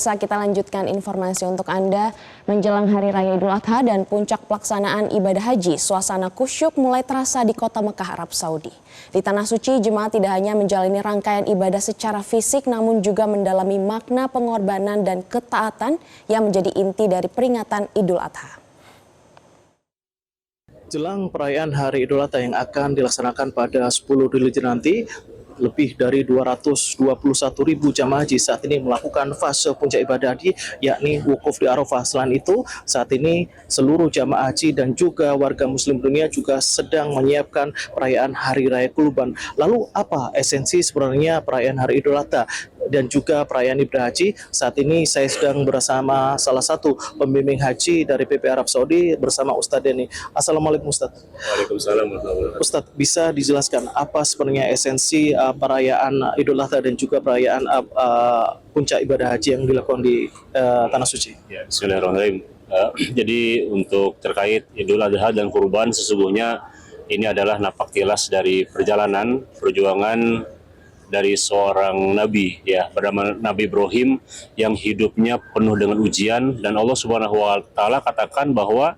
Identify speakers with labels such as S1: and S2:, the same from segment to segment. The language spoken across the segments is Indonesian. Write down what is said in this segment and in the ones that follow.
S1: pemirsa, kita lanjutkan informasi untuk Anda. Menjelang Hari Raya Idul Adha dan puncak pelaksanaan ibadah haji, suasana kusyuk mulai terasa di kota Mekah, Arab Saudi. Di Tanah Suci, jemaat tidak hanya menjalani rangkaian ibadah secara fisik, namun juga mendalami makna pengorbanan dan ketaatan yang menjadi inti dari peringatan Idul Adha.
S2: Jelang perayaan Hari Idul Adha yang akan dilaksanakan pada 10 Dzulhijjah nanti, lebih dari 221.000 jamaah haji saat ini melakukan fase puncak ibadah haji, yakni wukuf di Arafah. Selain itu, saat ini seluruh jamaah haji dan juga warga muslim dunia juga sedang menyiapkan perayaan Hari Raya Kurban. Lalu apa esensi sebenarnya perayaan Hari Idul Adha dan juga perayaan ibadah haji? Saat ini saya sedang bersama salah satu pembimbing haji dari PP Arab Saudi bersama Ustadz Denny. Assalamualaikum Ustadz.
S3: Waalaikumsalam.
S2: Ustadz, bisa dijelaskan apa sebenarnya esensi perayaan Idul Adha dan juga perayaan puncak ibadah haji yang dilakukan di Tanah Suci?
S3: Ya, bismillahirrahmanirrahim. Jadi untuk terkait Idul Adha dan kurban, sesungguhnya ini adalah napak tilas dari perjuangan dari seorang nabi, ya, bernama Nabi Ibrahim, yang hidupnya penuh dengan ujian, dan Allah Subhanahu wa taala katakan bahwa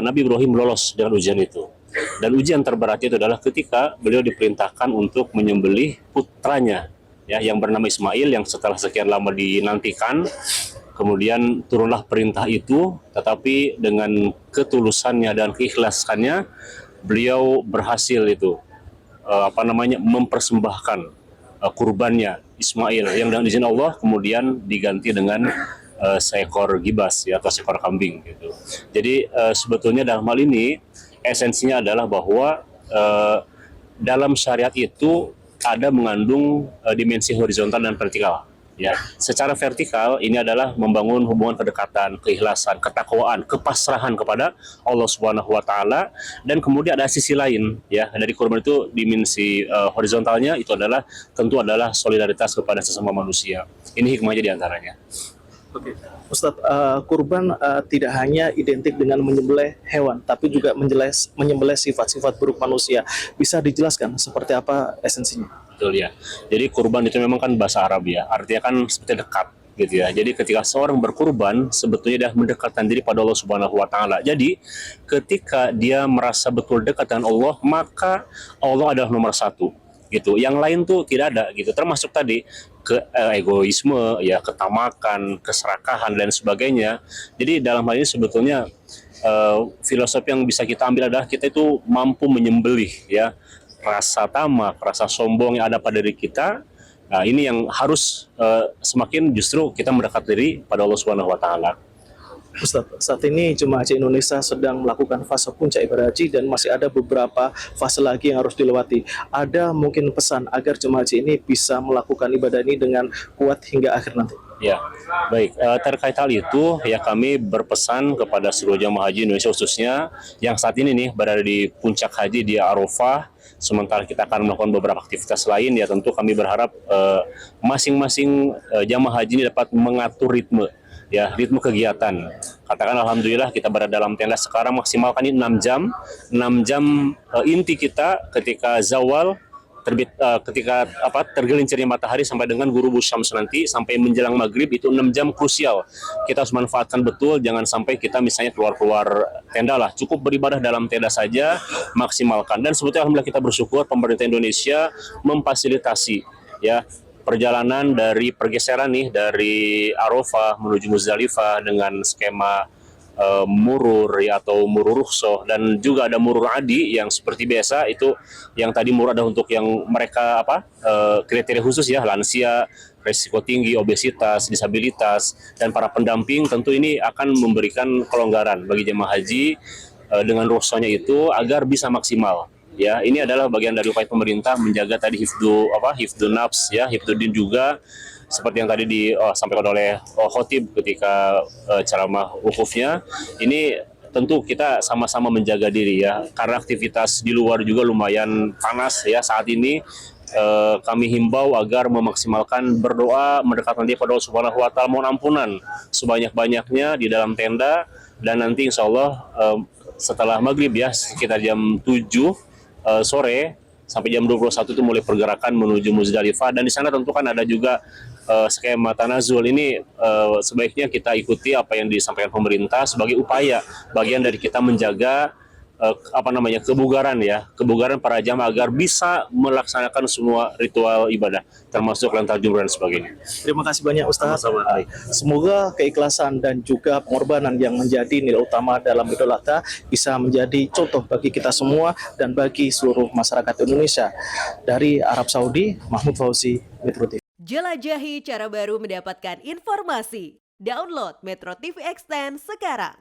S3: Nabi Ibrahim lolos dengan ujian itu. Dan ujian terberat itu adalah ketika beliau diperintahkan untuk menyembelih putranya, ya, yang bernama Ismail, yang setelah sekian lama dinantikan. Kemudian turunlah perintah itu, tetapi dengan ketulusannya dan keikhlasannya beliau berhasil itu mempersembahkan kurbannya Ismail, yang dengan izin Allah kemudian diganti dengan seekor gibas, ya, atau seekor kambing gitu. Jadi sebetulnya dalam hal ini esensinya adalah bahwa dalam syariat itu ada mengandung dimensi horizontal dan vertikal. Ya, secara vertikal ini adalah membangun hubungan kedekatan, keikhlasan, ketakwaan, kepasrahan kepada Allah Subhanahu wa taala, dan kemudian ada sisi lain, ya, dari kurban itu dimensi horizontalnya itu adalah tentu adalah solidaritas kepada sesama manusia. Ini hikmahnya diantaranya.
S2: Oke, Ustadz, kurban tidak hanya identik dengan menyembelih hewan, tapi juga menyembelih sifat-sifat buruk manusia. Bisa dijelaskan seperti apa esensinya?
S3: Betul, ya. Jadi kurban itu memang kan bahasa Arab, ya, artinya kan seperti dekat gitu, ya. Jadi ketika seorang berkurban sebetulnya dia mendekatkan diri pada Allah Subhanahu wa taala. Jadi ketika dia merasa betul dekat dengan Allah, maka Allah adalah nomor satu gitu. Yang lain tuh tidak ada gitu. Termasuk tadi egoisme, ya, ketamakan, keserakahan dan sebagainya. Jadi dalam hal ini sebetulnya filosofi yang bisa kita ambil adalah kita itu mampu menyembelih, ya, rasa tamak, rasa sombong yang ada pada diri kita. Nah, ini yang harus semakin justru kita mendekat diri pada Allah Subhanahu wa taala.
S2: Ustadz, saat ini jemaah haji Indonesia sedang melakukan fase puncak ibadah haji dan masih ada beberapa fase lagi yang harus dilewati. Ada mungkin pesan agar jemaah haji ini bisa melakukan ibadah ini dengan kuat hingga akhir nanti?
S3: Ya, baik. Terkait hal itu, ya, kami berpesan kepada seluruh jemaah haji Indonesia khususnya yang saat ini nih berada di puncak haji di Arafah, sementara kita akan melakukan beberapa aktivitas lain, ya, tentu kami berharap masing-masing jemaah haji ini dapat mengatur ritme, ya, ritme kegiatan. Katakan alhamdulillah kita berada dalam tenda sekarang maksimalkan ini 6 jam. 6 jam inti kita ketika zawal terbit, ketika tergelincirnya matahari sampai dengan ghurubus syams nanti sampai menjelang maghrib, itu 6 jam krusial. Kita harus manfaatkan betul, jangan sampai kita misalnya keluar tenda lah, cukup beribadah dalam tenda saja, maksimalkan. Dan sebetulnya alhamdulillah kita bersyukur pemerintah Indonesia memfasilitasi, ya, perjalanan dari pergeseran nih dari Arafah menuju Muzdalifah dengan skema murur, ya, atau murur rukhsah, dan juga ada murur adi yang seperti biasa itu, yang tadi murur ada untuk yang mereka kriteria khusus, ya, lansia, risiko tinggi, obesitas, disabilitas, dan para pendamping. Tentu ini akan memberikan kelonggaran bagi jemaah haji dengan rukhsahnya itu agar bisa maksimal. Ya, ini adalah bagian dari upaya pemerintah menjaga tadi hifdun nafs, ya, hifduddin juga, seperti yang tadi disampaikan oleh khotib ketika ceramah wukufnya. Ini tentu kita sama-sama menjaga diri, ya, karena aktivitas di luar juga lumayan panas, ya, saat ini. Kami himbau agar memaksimalkan berdoa, mendekatkan diri pada Allah Subhanahu wa taala, mohon ampunan sebanyak-banyaknya di dalam tenda, dan nanti insya Allah setelah maghrib, ya, sekitar jam 7 sore sampai jam 21 itu mulai pergerakan menuju Muzdalifah, dan di sana tentu kan ada juga skema tanazul ini sebaiknya kita ikuti apa yang disampaikan pemerintah sebagai upaya bagian dari kita menjaga kebugaran para jamaah agar bisa melaksanakan semua ritual ibadah termasuk lantar jumroh dan sebagainya.
S2: Terima kasih banyak Ustaz.
S3: Sama-sama.
S2: Semoga keikhlasan dan juga pengorbanan yang menjadi nilai utama dalam Idul Adha bisa menjadi contoh bagi kita semua dan bagi seluruh masyarakat Indonesia. Dari Arab Saudi, Mahmud Fauzi, Metro TV.
S4: Jelajahi cara baru mendapatkan informasi. Download Metro TV Extend sekarang.